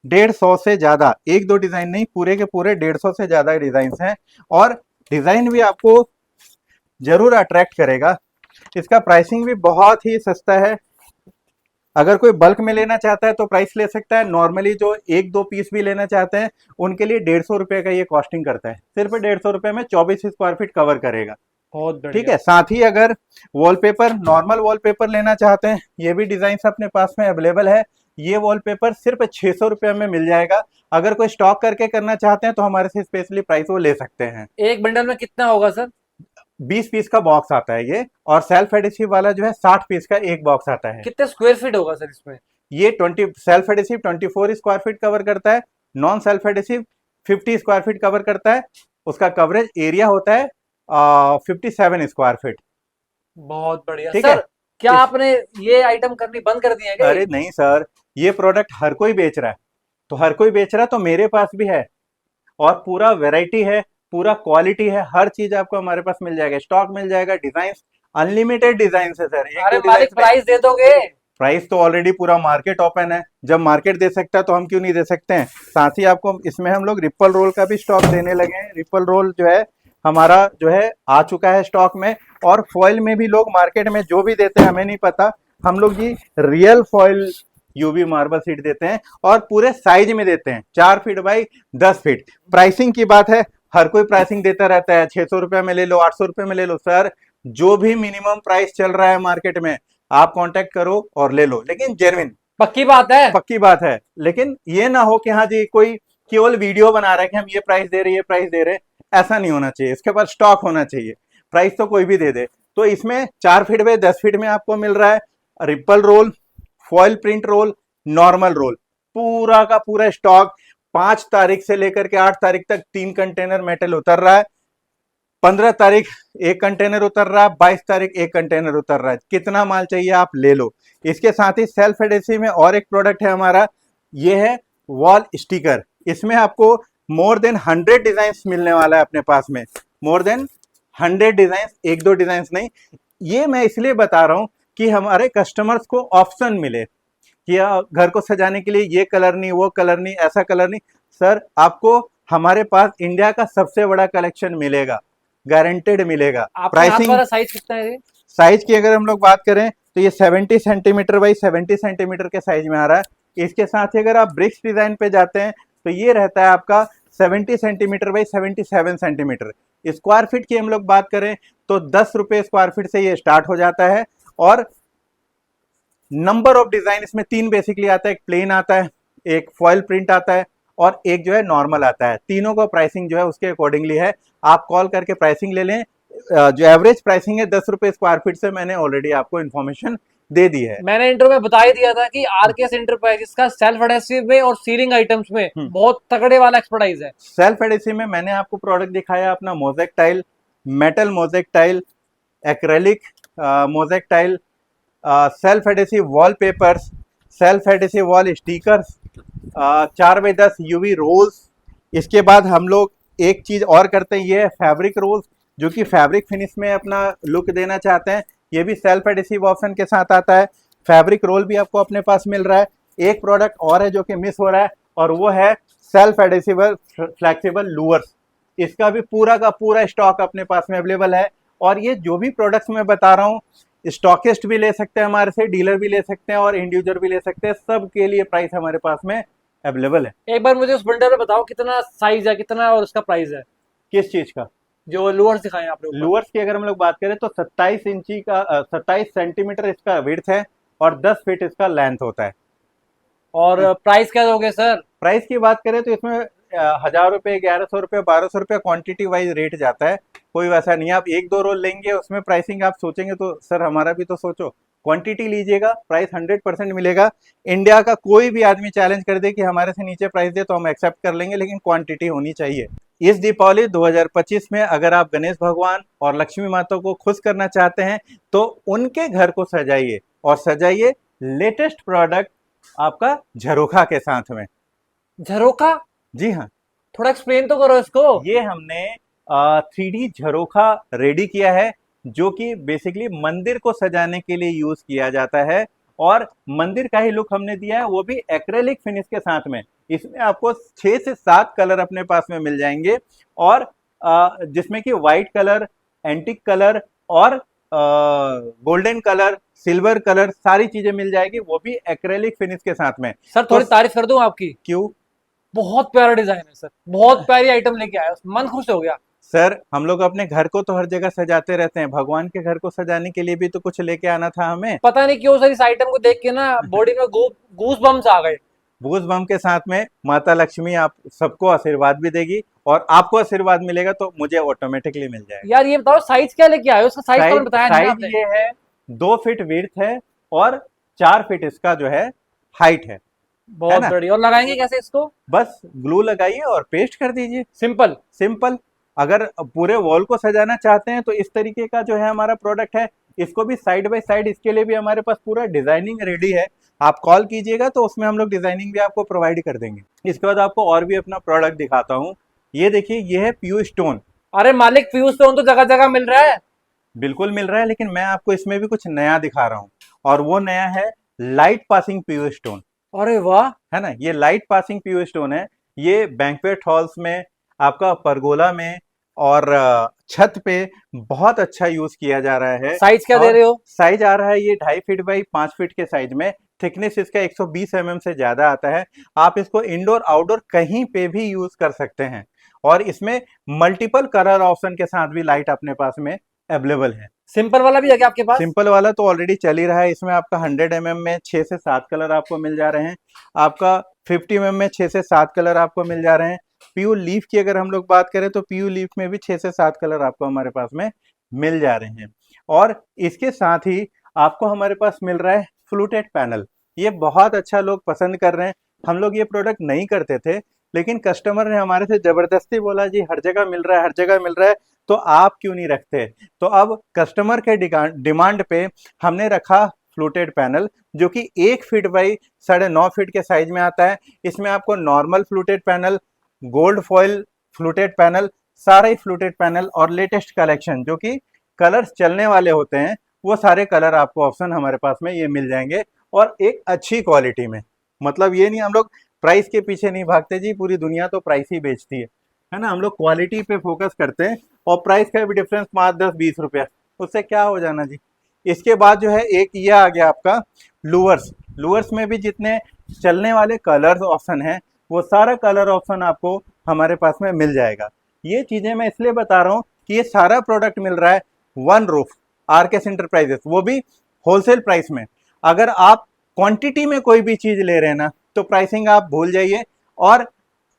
150 से ज्यादा, एक दो डिजाइन नहीं, पूरे के पूरे 150 से ज्यादा डिजाइन हैं। और डिजाइन भी आपको जरूर अट्रैक्ट करेगा। इसका प्राइसिंग भी बहुत ही सस्ता है। अगर कोई बल्क में लेना चाहता है तो प्राइस ले सकता है, नॉर्मली जो एक दो पीस भी लेना चाहते हैं उनके लिए 150 रुपए का ये कॉस्टिंग करता है। सिर्फ 150 रुपए में 24 स्क्वायर फीट कवर करेगा। बहुत बढ़िया। ठीक है। साथ ही अगर वॉलपेपर, नॉर्मल वॉलपेपर लेना चाहते हैं, ये भी डिजाइन अपने पास में अवेलेबल है। ये वॉलपेपर सिर्फ 600 रुपए में मिल जाएगा। अगर कोई स्टॉक करके करना चाहते हैं तो हमारे से स्पेशली प्राइस वो ले सकते हैं। एक बंडल में कितना होगा सर? 20 पीस का बॉक्स आता है ये, और सेल्फ एडेसिव वाला जो है 60 पीस का एक बॉक्स आता है। कितने स्क्वायर फीट होगा सर इसमें? ये 20 self adhesive 24 square feet cover करता है, non self adhesive 50 square feet cover करता है। उसका कवरेज एरिया होता है 57 स्क्वायर फीट। बहुत बढ़िया। ठीक सर है। क्या आपने ये आइटम करनी बंद कर दिया है क्या? अरे नहीं सर, ये प्रोडक्ट हर कोई बेच रहा है, तो हर कोई बेच रहा है तो मेरे पास भी है, और पूरा वैरायटी है, पूरा क्वालिटी है, हर चीज आपको हमारे पास मिल जाएगा, स्टॉक मिल जाएगा, डिजाइन अनलिमिटेड डिजाइन है सर। अरे मालिक प्राइस दे दोगे? प्राइस तो ऑलरेडी पूरा मार्केट ओपन है, जब मार्केट दे सकता है तो हम क्यों नहीं दे सकते हैं। साथ ही आपको इसमें हम लोग रिपल रोल का भी स्टॉक देने लगे हैं। रिपल रोल जो है हमारा जो है आ चुका है स्टॉक में, और फॉइल में भी लोग मार्केट में जो भी देते हैं हमें नहीं पता, हम लोग जी real foil UV marble sheet देते हैं, और पूरे साइज में देते हैं, 4 फीट बाई 10 फीट। प्राइसिंग की बात है, हर कोई प्राइसिंग देता रहता है, 600 रुपए में ले लो, 800 रुपए में ले लो। सर जो भी मिनिमम प्राइस चल रहा है मार्केट में आप कांटेक्ट करो और ले लो, लेकिन जेन्युइन, पक्की बात है? पक्की बात है। लेकिन ये ना हो कि हाँ जी कोई केवल वीडियो बना रहा है कि हम ये प्राइस दे रहे हैं, ये प्राइस दे रहे हैं, ऐसा नहीं होना चाहिए। इसके पास स्टॉक होना चाहिए, प्राइस तो कोई भी दे दे। तो इसमें 4 फीट बाई 10 फीट में आपको मिल रहा है ripple roll, foil print roll, normal roll, पूरा का पूरा स्टॉक। 5 तारीख से लेकर के 8 तारीख तक 3 कंटेनर मेटल उतर रहा है, 15 तारीख एक कंटेनर उतर रहा है, 22 तारीख एक कंटेनर उतर रहा है। कितना माल चाहिए आप ले लो। इसके साथ ही सेल्फ एडेसिव में और एक प्रोडक्ट है हमारा, ये है वॉल स्टिकर। इसमें आपको मोर देन 100 डिजाइन मिलने वाला है अपने पास में, मोर देन 100 डिजाइन, एक दो डिजाइन नहीं। ये मैं इसलिए बता रहा हूं कि हमारे कस्टमर्स को ऑप्शन मिले कि घर को सजाने के लिए ये कलर नहीं, वो कलर नहीं, ऐसा कलर नहीं। सर आपको हमारे पास इंडिया का सबसे बड़ा कलेक्शन मिलेगा, गारंटेड मिलेगा। प्राइसिंग वाला साइज कितना है? साइज की अगर हम लोग बात करें तो ये 70 सेंटीमीटर बाई 70 सेंटीमीटर के साइज में आ रहा है। इसके साथ ही अगर आप ब्रिक्स डिजाइन पे जाते हैं तो ये रहता है आपका 70 centimetre by 77 centimetre. Square feet की हम लोग बात करें तो 10 रुपए स्क्वायर फीट से ये स्टार्ट हो जाता है। और नंबर ऑफ डिजाइन इसमें 3 बेसिकली आता है, एक प्लेन आता है, एक फॉइल प्रिंट आता है, और एक जो है नॉर्मल आता है। तीनों का प्राइसिंग जो है उसके अकॉर्डिंगली है, आप कॉल करके प्राइसिंग ले लें। जो एवरेज प्राइसिंग है 10 रुपए स्क्वायर फीट से मैंने ऑलरेडी आपको इन्फॉर्मेशन दे दी है। मैंने इंट्रो में बता ही दिया था कि आरकेएस एंटरप्राइजेस का सेल्फ एडेसिव में और सीलिंग आइटम्स में बहुत तगड़े वाला एक्सपर्टाइज है। सेल्फ एडेसिव में मैंने आपको प्रोडक्ट दिखाया अपना mosaic tile, metal mosaic tile, acrylic mosaic tile, self adhesive wall papers, self adhesive wall stickers, 4 by 10 UV rolls. इसके बाद हम लोग एक चीज और करते हैं, ये है फैब्रिक रोल्स, जो कि फैब्रिक फिनिश में अपना लुक देना चाहते हैं, ये भी सेल्फ एडेसिव ऑप्शन के साथ आता है। फैब्रिक रोल भी आपको अपने पास मिल रहा है। एक प्रोडक्ट और है जो कि मिस हो रहा है, और वो है सेल्फ एडेसिबल फ्लेक्सिबल लूअर्स। इसका भी पूरा का पूरा स्टॉक अपने पास में अवेलेबल है। और ये जो भी प्रोडक्ट्स मैं बता रहा हूँ, स्टॉकिस्ट भी ले सकते हैं हमारे से, डीलर भी ले सकते हैं और इंड यूजर भी ले सकते हैं, सब के लिए प्राइस हमारे पास में अवेलेबल है। एक बार मुझे उस बंडल में बताओ कितना साइज है, कितना और उसका प्राइस है। किस चीज का? जो लोअर्स दिखाए आपने। लोअर्स की अगर हम लोग बात करें तो 27 इंची का 27 सेंटीमीटर इसका विड्थ है और 10 फीट इसका लेंथ होता है। और प्राइस क्या दोगे सर? प्राइस की बात करें तो इसमें 1000 रुपए, 1100 रुपए, 1200 रुपए क्वांटिटी वाइज रेट जाता है। कोई वैसा नहीं है, आप एक दो रोल लेंगे उसमें प्राइसिंग आप सोचेंगे तो सर हमारा भी तो सोचो, क्वांटिटी लीजिएगा, प्राइस 100% मिलेगा। इंडिया का कोई भी आदमी चैलेंज कर दे कि हमारे से नीचे प्राइस दे तो हम एक्सेप्ट कर लेंगे, लेकिन क्वांटिटी होनी चाहिए। इस दीपावली 2025 में अगर आप गणेश भगवान और लक्ष्मी माता को खुश करना चाहते हैं तो उनके घर को सजाइए, और सजाइए लेटेस्ट प्रोडक्ट आपका झरोखा के साथ में। झरोखा? जी हाँ, थोड़ा एक्सप्लेन तो करो इसको। ये हमने 3D झरोखा रेडी किया है, जो कि बेसिकली मंदिर को सजाने के लिए यूज किया जाता है, और मंदिर का ही लुक हमने दिया है, वो भी एक्रेलिक फिनिश के साथ में। इसमें आपको 6 से 7 कलर अपने पास में मिल जाएंगे, और जिसमें कि व्हाइट कलर, एंटिक कलर और गोल्डन कलर, सिल्वर कलर, सारी चीजें मिल जाएगी, वो भी एक्रेलिक फिनिश के साथ में। सर थोड़ी तारीफ कर दूं आपकी। क्यों? बहुत प्यारा डिजाइन है सर, बहुत प्यारी आइटम लेके आए, मन खुश हो गया। सर हम लोग अपने घर को तो हर जगह सजाते रहते हैं, भगवान के घर को सजाने के लिए भी तो कुछ लेके आना था हमें। पता नहीं क्यों सर इस आइटम को देख के ना बॉडी में गूस बम्स आ गए। गूस बम के साथ में माता लक्ष्मी आप सबको आशीर्वाद भी देगी, और आपको आशीर्वाद मिलेगा तो मुझे ऑटोमेटिकली मिल जाएगा। यार ये बताओ साइज क्या लेके आए हो, उसका साइज कौन बताया नहीं साइज आपने? ये है 2 फीट विड्थ है और 4 फीट इसका जो है हाइट है। बहुत ना? बढ़िया। और लगाएंगे कैसे इसको? बस ग्लू लगाइए और पेस्ट कर दीजिए, सिंपल। सिंपल। अगर पूरे वॉल को सजाना चाहते हैं तो इस तरीके का जो है हमारा प्रोडक्ट है, इसको भी साइड बाय साइड, इसके लिए भी हमारे पास पूरा डिजाइनिंग रेडी है। आप कॉल कीजिएगा तो उसमें हम लोग डिजाइनिंग भी आपको प्रोवाइड कर देंगे। इसके बाद आपको और भी अपना प्रोडक्ट दिखाता हूँ। ये देखिए, ये है पीयू स्टोन। अरे मालिक, फ्यूज स्टोन तो जगह जगह मिल रहा है। बिल्कुल मिल रहा है, लेकिन मैं आपको इसमें भी कुछ नया दिखा रहा हूँ, और वो नया है लाइट पासिंग पीयू स्टोन। अरे वाह। है ना, ये लाइट पासिंग पीयू स्टोन है। ये बैंक्वेट हॉल्स में, आपका परगोला में और छत पे बहुत अच्छा यूज किया जा रहा है। साइज क्या दे रहे हो? साइज आ रहा है ये 2.5 फीट बाई 5 फीट के साइज में। थिकनेस इसका 120 mm से ज्यादा आता है। आप इसको इंडोर आउटडोर कहीं पे भी यूज कर सकते हैं, और इसमें मल्टीपल कलर ऑप्शन के साथ भी लाइट अपने पास में अवेलेबल है। सिंपल वाला भी है क्या आपके पास? सिंपल वाला तो ऑलरेडी चल ही रहा है। इसमें आपका 100 mm में 6 से 7 कलर आपको मिल जा रहे हैं। आपका 50 mm में 6 से 7 कलर आपको मिल जा रहे हैं। पीयू लीफ की अगर हम लोग बात करें तो पीयू लीफ में भी 6 से 7 कलर आपको हमारे पास में मिल जा रहे हैं। और इसके साथ ही आपको हमारे पास मिल रहा है फ्लूटेड पैनल। ये बहुत अच्छा लोग पसंद कर रहे हैं। हम लोग ये प्रोडक्ट नहीं करते थे, लेकिन कस्टमर ने हमारे से जबरदस्ती बोला जी हर जगह मिल रहा है, हर जगह मिल रहा है, तो आप क्यों नहीं रखते। तो अब कस्टमर के डिमांड पे हमने रखा फ्लूटेड पैनल, जो कि 1 फीट बाई 9.5 फीट के साइज में आता है। इसमें आपको normal fluted panel, gold foil fluted panel, सारे ही फ्लूटेड पैनल और लेटेस्ट कलेक्शन जो कि कलर्स चलने वाले होते हैं, वो सारे कलर आपको ऑप्शन हमारे पास में ये मिल जाएंगे, और एक अच्छी क्वालिटी में। मतलब ये नहीं हम लोग प्राइस के पीछे नहीं भागते जी, पूरी दुनिया तो प्राइस ही बेचती है ना। हम लोग क्वालिटी पे फोकस करते हैं, और प्राइस का भी डिफरेंस 5, 10, 20 रुपया, उससे क्या हो जाना जी। इसके बाद जो है एक ये आ गया आपका लूवर्स। लूवर्स में भी जितने चलने वाले कलर्स ऑप्शन हैं, वो सारा कलर ऑप्शन आपको हमारे पास में मिल जाएगा। ये चीज़ें मैं इसलिए बता रहा हूँ कि ये सारा प्रोडक्ट मिल रहा है वन रूफ, आरकेएस एंटरप्राइजेस, वो भी होलसेल प्राइस में। अगर आप क्वांटिटी में कोई भी चीज़ ले रहे हैं ना, तो प्राइसिंग आप भूल जाइए, और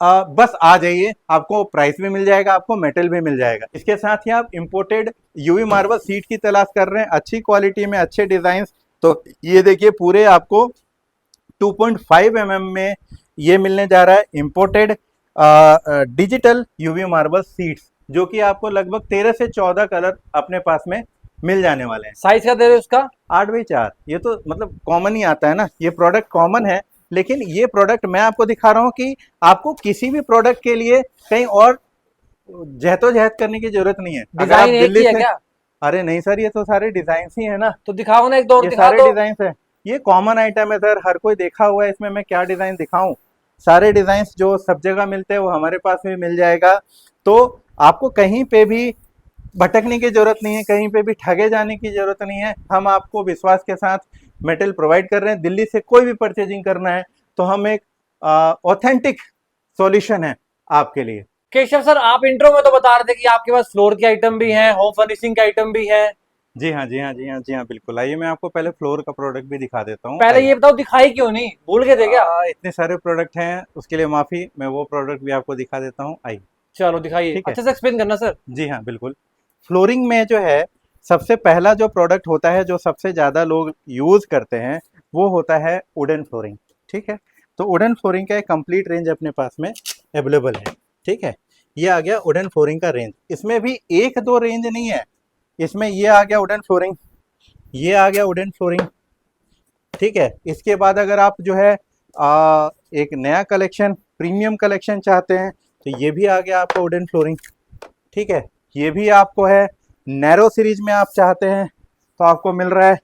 बस आ जाइए, आपको प्राइस भी मिल जाएगा, आपको मेटल भी मिल जाएगा। इसके साथ ही आप इंपोर्टेड यूवी मार्बल सीट की तलाश कर रहे हैं अच्छी क्वालिटी में, अच्छे डिजाइन, तो ये देखिए पूरे आपको 2.5 mm में ये मिलने जा रहा है imported digital UV marble seats, जो कि आपको लगभग 13 से 14 कलर अपने पास में मिल जाने वाले हैं। साइज क्या दे रहे हो उसका? 8x4। ये तो मतलब कॉमन ही आता है ना, ये प्रोडक्ट कॉमन है, लेकिन ये प्रोडक्ट मैं आपको दिखा रहा हूँ कि आपको किसी भी प्रोडक्ट के लिए कहीं और जहदोजहद करने की जरूरत नहीं है। अगर आप डिजाइन एक दिल्ली ही है से, क्या? अरे नहीं सर, ये तो सारे डिजाइन ही है ना। तो दिखाओ ना, एक दो और ये दिखा सारे दो। डिजाइन है, ये कॉमन आइटम है सर, हर कोई देखा हुआ है, इसमें मैं क्या डिजाइन दिखाऊं। सारे डिजाइन जो सब जगह मिलते हैं वो हमारे पास में मिल जाएगा। तो आपको कहीं पे भी भटकने की जरूरत नहीं है, कहीं पे भी ठगे जाने की जरूरत नहीं है। हम आपको विश्वास के साथ मेटल प्रोवाइड कर रहे हैं। दिल्ली से कोई भी परचेजिंग करना है तो हम एक ऑथेंटिक सॉल्यूशन है आपके लिए। केशव सर, आप इंट्रो में तो बता रहे थे कि आपके पास फ्लोर के आइटम भी हैं, होम फर्निशिंग के आइटम भी हैं। जी हाँ, जी हाँ, जी हाँ, जी हाँ, बिल्कुल। आइए मैं आपको पहले फ्लोर का प्रोडक्ट भी दिखा देता हूँ। पहले ये बताओ दिखाई क्यों नहीं, भूल गए थे क्या? इतने सारे प्रोडक्ट हैं, उसके लिए माफी। मैं वो प्रोडक्ट भी आपको दिखा देता हूँ। आइए। चलो दिखाइए, ठीक है। अच्छे से एक्सप्लेन करना सर। जी हाँ, बिल्कुल। फ्लोरिंग में जो है सबसे पहला जो प्रोडक्ट होता है जो सबसे ज़्यादा लोग यूज़ करते हैं वो होता है वुडन फ्लोरिंग। ठीक है, तो वुडन फ्लोरिंग का एक कंप्लीट रेंज अपने पास में अवेलेबल है। ठीक है, ये आ गया वुडन फ्लोरिंग का रेंज। इसमें भी एक दो रेंज नहीं है, इसमें ये आ गया वुडन फ्लोरिंग, ये आ गया वुडन फ्लोरिंग। ठीक है, इसके बाद अगर आप जो है एक नया कलेक्शन प्रीमियम कलेक्शन चाहते हैं तो ये भी आ गया आपको वुडन फ्लोरिंग। ठीक है, ये भी आपको है। नैरो सीरीज में आप चाहते हैं तो आपको मिल रहा है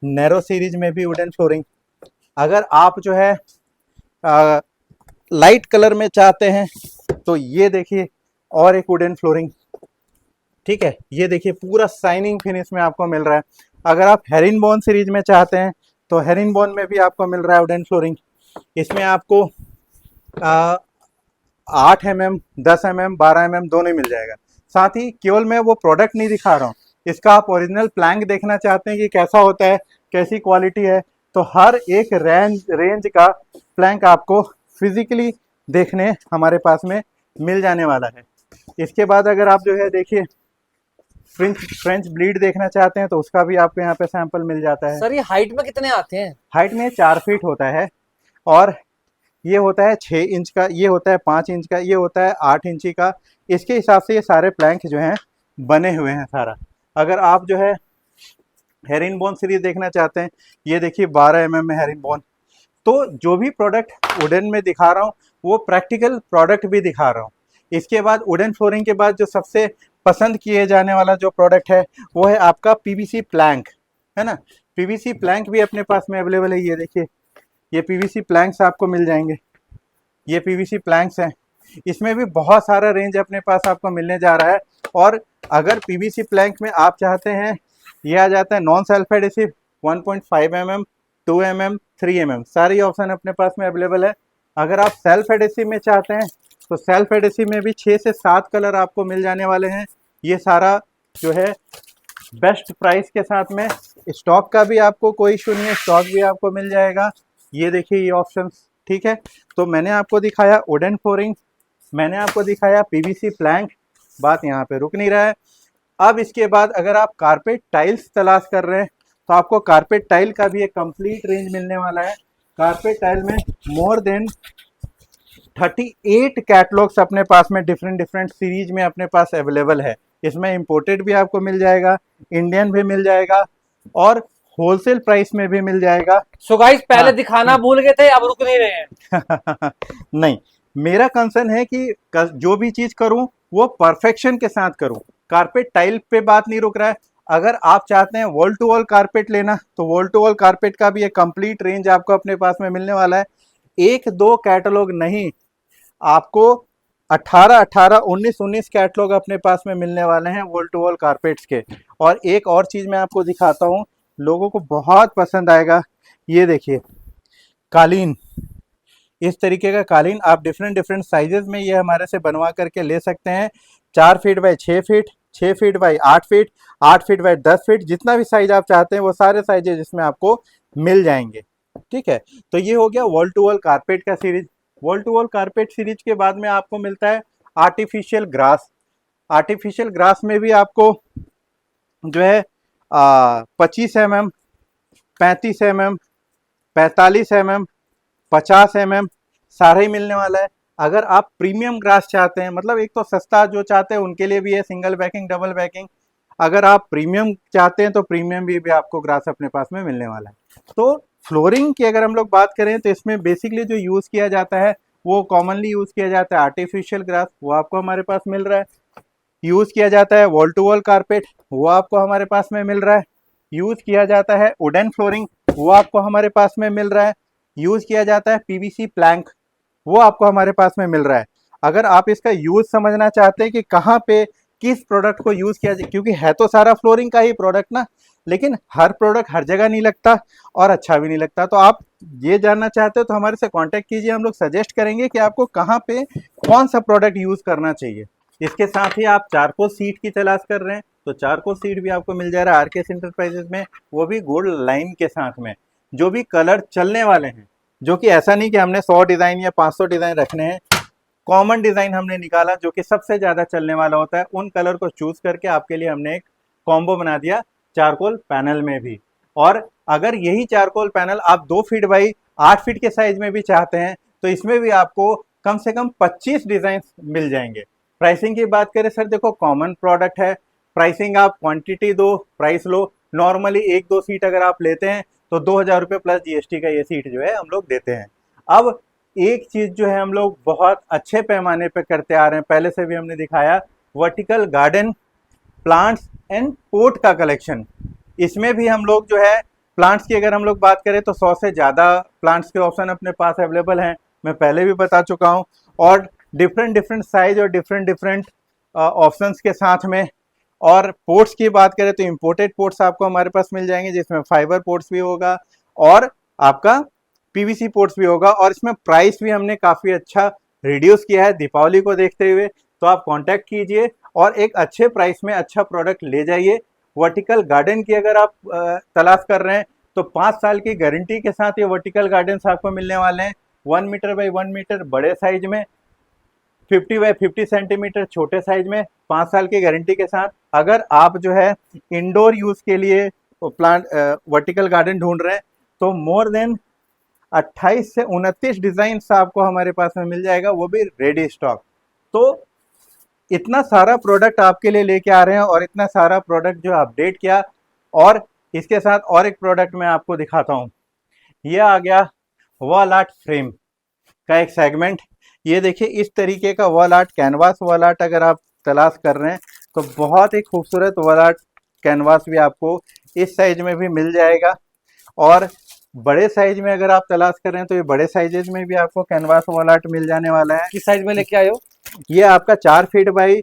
नैरो सीरीज में भी वुडन फ्लोरिंग। अगर आप जो है लाइट कलर में चाहते हैं तो ये देखिए और एक वुडन फ्लोरिंग। ठीक है, ये देखिए पूरा शाइनिंग फिनिश में आपको मिल रहा है। अगर आप हेरिनबोन सीरीज में चाहते हैं तो हेरिनबोन में भी आपको मिल रहा है वुडन फ्लोरिंग। इसमें आपको 8 mm 10 mm 12 mm दोनों ही मिल जाएगा। साथ ही केवल मैं वो प्रोडक्ट नहीं दिखा रहा हूँ, इसका आप ओरिजिनल प्लैंक देखना चाहते हैं कि कैसा होता है, कैसी क्वालिटी है, तो हर एक रेंज का प्लैंक आपको फिजिकली देखने हमारे पास में मिल जाने वाला है। इसके बाद अगर आप जो है देखिए फ्रेंच ब्लीड देखना चाहते हैं तो उसका भी आपको यहाँ पे सैंपल मिल जाता है। सर ये हाइट में कितने आते हैं? हाइट में 4 फीट होता है, और ये होता है 6 इंच का, ये होता है 5 इंच का, ये होता है 8 इंची का। इसके हिसाब से ये सारे प्लैंक जो हैं बने हुए हैं सारा। अगर आप जो है हेरिनबोन सीरीज देखना चाहते हैं, ये देखिए 12 mm में हेरिनबोन। तो जो भी प्रोडक्ट वुडन में दिखा रहा हूँ वो प्रैक्टिकल प्रोडक्ट भी दिखा रहा हूँ। इसके बाद वुडन फ्लोरिंग के बाद जो सबसे पसंद किए जाने वाला जो प्रोडक्ट है वो है आपका पीवीसी प्लैंक, है ना। पीवीसी प्लैंक भी अपने पास में अवेलेबल है। ये देखिए ये पीवीसी प्लैंक्स आपको मिल जाएंगे, ये पीवीसी प्लैंक्स हैं। इसमें भी बहुत सारा रेंज अपने पास आपको मिलने जा रहा है। और अगर पीवीसी प्लैंक में आप चाहते हैं, ये आ जाता है non self adhesive 1.5 mm 2 mm 3 mm, सारी ऑप्शन अपने पास में अवेलेबल है। अगर आप सेल्फ एडेसिव में चाहते हैं तो सेल्फ एडेसिव में भी 6 से 7 कलर आपको मिल जाने वाले हैं। ये सारा जो है बेस्ट प्राइस के साथ में, स्टॉक का भी आपको कोई इशू नहीं है, स्टॉक भी आपको मिल जाएगा। ये देखिए ये ऑप्शंस। ठीक है, तो मैंने आपको दिखाया वुडन फ्लोरिंग, मैंने आपको दिखाया पीवीसी प्लैंक, बात यहाँ पे रुक नहीं रहा है। अब इसके बाद अगर आप कारपेट टाइल्स तलाश कर रहे हैं तो आपको कारपेट टाइल का भी एक कंप्लीट रेंज मिलने वाला है। कारपेट टाइल में मोर देन 38 कैटलॉग्स अपने पास में डिफरेंट सीरीज में अपने पास अवेलेबल है। इसमें इंपोर्टेड भी आपको मिल जाएगा, इंडियन भी मिल जाएगा, और होलसेल प्राइस में भी मिल जाएगा। सो गाइस पहले हाँ। दिखाना भूल गए थे, अब रुक नहीं रहे हैं। नहीं, मेरा कंसर्न है कि जो भी चीज करूं वो परफेक्शन के साथ करूं। कारपेट टाइल पे बात नहीं रुक रहा है। अगर आप चाहते हैं वॉल टू वॉल कारपेट लेना तो वॉल टू वॉल कारपेट का भी एक कंप्लीट रेंज आपको अपने पास में मिलने वाला है। एक दो कैटलॉग नहीं, आपको 19 कैटलॉग अपने पास में मिलने वाले हैं वॉल टू वॉल कारपेट्स के। और एक और चीज मैं आपको दिखाता हूँ, लोगों को बहुत पसंद आएगा। ये देखिए कालीन, इस तरीके का कालीन आप डिफरेंट साइजेस में ये हमारे से बनवा करके ले सकते हैं। 4 feet by 6 feet, 6 feet by 8 feet, 8 feet by 10 feet, जितना भी साइज आप चाहते हैं वो सारे साइजेज इसमें आपको मिल जाएंगे। ठीक है, तो ये हो गया वॉल टू वॉल कारपेट का series. Wall to wall carpet series के बाद में आपको मिलता है आर्टिफिशियल ग्रास। आर्टिफिशियल ग्रास में भी आपको जो है 25 mm 35 mm 45 mm 50 mm सारा ही मिलने वाला है। अगर आप प्रीमियम ग्रास चाहते हैं, मतलब एक तो सस्ता जो चाहते हैं उनके लिए भी है सिंगल बैकिंग डबल बैकिंग, अगर आप प्रीमियम चाहते हैं तो प्रीमियम भी आपको ग्रास अपने पास में मिलने वाला है। तो फ्लोरिंग की अगर हम लोग बात करें तो इसमें बेसिकली जो यूज़ किया जाता है वो कॉमनली यूज़ किया जाता है आर्टिफिशियल ग्रास, वो आपको हमारे पास मिल रहा है। यूज़ किया जाता है वॉल टू वॉल कारपेट, वो आपको हमारे पास में मिल रहा है। यूज़ किया जाता है वुडन फ्लोरिंग, वो आपको हमारे पास में मिल रहा है। यूज़ किया जाता है पीवीसी प्लैंक, वो आपको हमारे पास में मिल रहा है। अगर आप इसका यूज़ समझना चाहते हैं कि कहाँ पे किस प्रोडक्ट को यूज़ किया जाए, क्योंकि है तो सारा फ्लोरिंग का ही प्रोडक्ट ना, लेकिन हर प्रोडक्ट हर जगह नहीं लगता और अच्छा भी नहीं लगता। तो आप ये जानना चाहते हो तो हमारे से कांटेक्ट कीजिए, हम लोग सजेस्ट करेंगे कि आपको कहाँ पे कौन सा प्रोडक्ट यूज़ करना चाहिए। इसके साथ ही आप चारकोल सीट की तलाश कर रहे हैं तो चारकोल सीट भी आपको मिल जा रहा है आरकेएस एंटरप्राइजेस में, वो भी गोल्ड लाइन के साथ में। जो भी कलर चलने वाले हैं, जो कि ऐसा नहीं कि हमने 100 डिज़ाइन या 500 डिज़ाइन रखने हैं, कॉमन डिज़ाइन हमने निकाला जो कि सबसे ज़्यादा चलने वाला होता है, उन कलर को चूज़ करके आपके लिए हमने एक कॉम्बो बना दिया चारकोल पैनल में भी। और अगर यही चारकोल पैनल आप 2 फीट बाई 8 फीट के साइज में भी चाहते हैं तो इसमें भी आपको कम से कम 25 डिजाइन मिल जाएंगे। प्राइसिंग की बात करें सर, देखो कॉमन प्रोडक्ट है, प्राइसिंग आप क्वांटिटी दो, प्राइस लो। नॉर्मली 1-2 सीट अगर आप लेते हैं तो 2000 रुपये प्लस जीएसटी का ये सीट जो है हम लोग देते हैं। अब एक चीज जो है हम लोग बहुत अच्छे पैमाने पे करते आ रहे हैं, पहले से भी हमने दिखाया, vertical garden plants and pot का कलेक्शन। इसमें भी हम लोग जो है प्लांट्स की अगर हम लोग बात करें तो 100 से ज़्यादा प्लांट्स के ऑप्शन अपने पास अवेलेबल हैं, मैं पहले भी बता चुका हूँ। और डिफरेंट साइज और डिफरेंट ऑप्शंस के साथ में। और पोर्ट्स की बात करें तो इम्पोर्टेड पोर्ट्स आपको हमारे पास मिल जाएंगे, जिसमें फाइबर पोर्ट्स भी होगा और आपका पीवीसी पोर्ट्स भी होगा। और इसमें प्राइस भी हमने काफ़ी अच्छा रिड्यूस किया है दीपावली को देखते हुए। तो आप कांटेक्ट कीजिए और एक अच्छे प्राइस में अच्छा प्रोडक्ट ले जाइए। वर्टिकल गार्डन की अगर आप तलाश कर रहे हैं तो 5 साल की गारंटी के साथ ये वर्टिकल गार्डन्स आपको मिलने वाले हैं। 1 मीटर बाई 1 मीटर बड़े साइज में, 50 बाई 50 सेंटीमीटर छोटे साइज में, 5 साल की गारंटी के साथ। अगर आप जो है इंडोर यूज के लिए प्लांट वर्टिकल गार्डन ढूंढ रहे हैं तो मोर देन 28 से 29 डिजाइन आपको हमारे पास में मिल जाएगा, वो भी रेडी स्टॉक। तो इतना सारा प्रोडक्ट आपके लिए लेके आ रहे हैं और इतना सारा प्रोडक्ट जो अपडेट किया। और इसके साथ और एक प्रोडक्ट मैं आपको दिखाता हूँ, ये आ गया वॉल आर्ट फ्रेम का एक सेगमेंट। ये देखिए इस तरीके का wall art, canvas wall art अगर आप तलाश कर रहे हैं तो बहुत ही खूबसूरत वॉल आर्ट कैनवास भी आपको इस साइज में भी मिल जाएगा। और बड़े साइज में अगर आप तलाश कर रहे हैं तो ये बड़े साइजेज में भी आपको कैनवास वॉल आर्ट मिल जाने वाला है। किस साइज में लेके आए हो? ये आपका 4 फीट बाई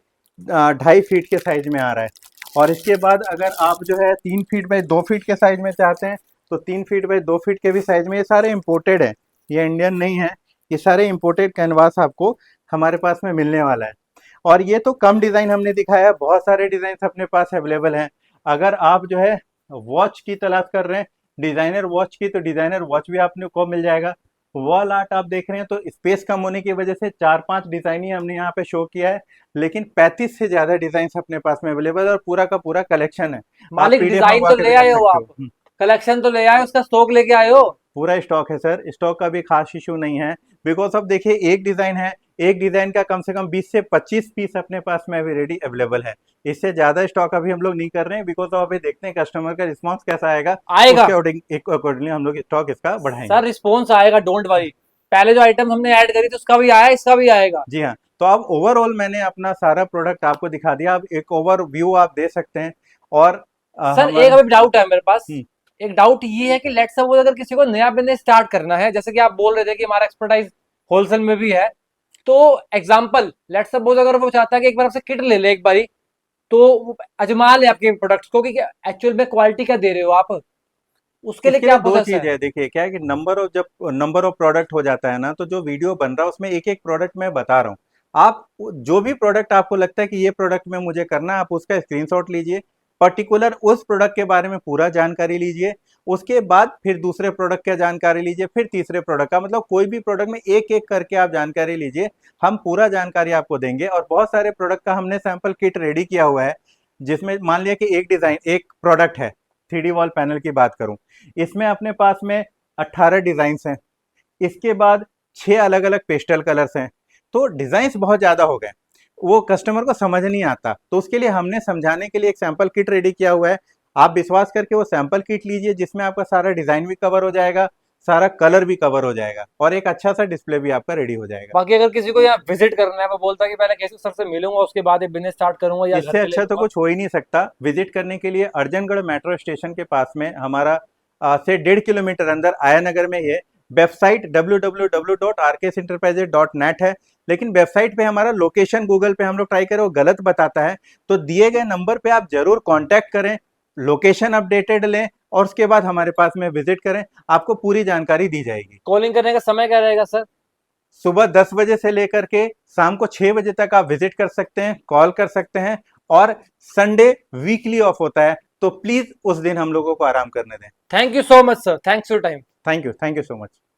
2.5 फीट के साइज में आ रहा है। और इसके बाद अगर आप जो है 3 फीट बाई 2 फीट के साइज में चाहते हैं तो 3 फीट बाई 2 फीट के भी साइज में। ये सारे इम्पोर्टेड हैं, ये इंडियन नहीं है, ये सारे इम्पोर्टेड कैनवास आपको हमारे पास में मिलने वाला है। और ये तो कम डिज़ाइन हमने दिखाया है, बहुत सारे डिज़ाइन अपने पास अवेलेबल हैं। अगर आप जो है वॉच की तलाश कर रहे हैं, डिज़ाइनर वॉच की, तो डिज़ाइनर वॉच भी आपने को मिल जाएगा। वॉल आर्ट आप देख रहे हैं तो स्पेस कम होने की वजह से 4-5 डिज़ाइन ही हमने यहाँ पे शो किया है, लेकिन 35 से ज़्यादा डिज़ाइन अपने पास में अवेलेबल है और पूरा का पूरा कलेक्शन है। मालिक डिजाइन तो ले आए हो आप, कलेक्शन तो ले आए, उसका स्टॉक लेके आए हो? पूरा स्टॉक है सर, स्टॉक का भी खास इशू नहीं है। बिकॉज अब देखिए एक डिजाइन है, एक डिजाइन का कम से कम 20 से 25 पीस अपने पास में अभी रेडी अवेलेबल है। इससे ज्यादा स्टॉक अभी हम लोग नहीं कर रहे हैं, बिकॉज अभी देखते हैं कस्टमर का रिस्पांस कैसा आएगा, अकॉर्डिंगली हम लोग स्टॉक इसका बढ़ाएंगे। सर रिस्पॉन्स आएगा, डोंट वरी। पहले जो आइटम हमने ऐड करी थी उसका भी आया, इसका भी आएगा। जी हाँ, तो अब ओवरऑल मैंने अपना सारा प्रोडक्ट आपको दिखा दिया, अब एक ओवर व्यू आप दे सकते हैं। और सर एक अभी डाउट है मेरे पास, एक डाउट ये है कि लेट्स सपोज अगर किसी को नया बिजनेस स्टार्ट करना है, जैसे कि आप बोल रहे थे कि हमारा एक्सपर्टाइज होलसेल में भी है, तो एग्जांपल लेट्स सपोज अगर वो चाहता है कि एक बार आपसे किट ले ले एक बारी, तो अजमा ले आपके प्रोडक्ट्स को कि एक्चुअल में क्वालिटी क्या दे रहे हो आप, उसके लिए क्या दो चीज है। देखिए क्या है कि जब नंबर ऑफ प्रोडक्ट हो जाता है ना, तो जो वीडियो बन रहा है उसमें एक एक प्रोडक्ट मैं बता रहा हूँ। आप जो भी प्रोडक्ट आपको लगता है कि ये प्रोडक्ट में मुझे करना है, आप उसका स्क्रीनशॉट लीजिए, पर्टिकुलर उस प्रोडक्ट के बारे में पूरा जानकारी लीजिए, उसके बाद फिर दूसरे प्रोडक्ट का जानकारी लीजिए, फिर तीसरे प्रोडक्ट का, मतलब कोई भी प्रोडक्ट में एक एक करके आप जानकारी लीजिए, हम पूरा जानकारी आपको देंगे। और बहुत सारे प्रोडक्ट का हमने सैंपल किट रेडी किया हुआ है, जिसमें मान लिया कि एक डिजाइन एक प्रोडक्ट है, 3D वॉल पैनल की बात करूं, इसमें अपने पास में 18 डिजाइन्स हैं, इसके बाद 6 अलग अलग पेस्टल कलर्स हैं। तो डिजाइन्स बहुत ज्यादा हो गए, वो कस्टमर को समझ नहीं आता, तो उसके लिए हमने समझाने के लिए एक सैंपल किट रेडी किया हुआ है। आप विश्वास करके वो सैंपल किट लीजिए, जिसमें आपका सारा डिजाइन भी कवर हो जाएगा, सारा कलर भी कवर हो जाएगा और एक अच्छा सा डिस्प्ले भी आपका रेडी हो जाएगा। बाकी अगर किसी को यहाँ विजिट करना है, वो बोलता है कि पहले कैसे सर से मिलूंगा उसके बाद बिजनेस स्टार्ट करूंगा, या इससे अच्छा तो कुछ हो ही नहीं सकता। विजिट करने के लिए अर्जनगढ़ मेट्रो स्टेशन के पास में हमारा से 1.5 किलोमीटर अंदर आया नगर में ये वेबसाइट www.rksenterprises.net है। लेकिन वेबसाइट पे हमारा लोकेशन गूगल पे हम लोग ट्राई करें वो गलत बताता है, तो दिए गए नंबर पे आप जरूर कांटेक्ट करें, लोकेशन अपडेटेड लें और उसके बाद हमारे पास में विजिट करें, आपको पूरी जानकारी दी जाएगी। कॉलिंग करने का समय क्या रहेगा सर? सुबह 10 बजे से लेकर के शाम को 6 बजे तक आप विजिट कर सकते हैं, कॉल कर सकते हैं। और संडे वीकली ऑफ होता है, तो प्लीज उस दिन हम लोगों को आराम करने दें। Thank you so much sir, thanks for time. Thank you so much.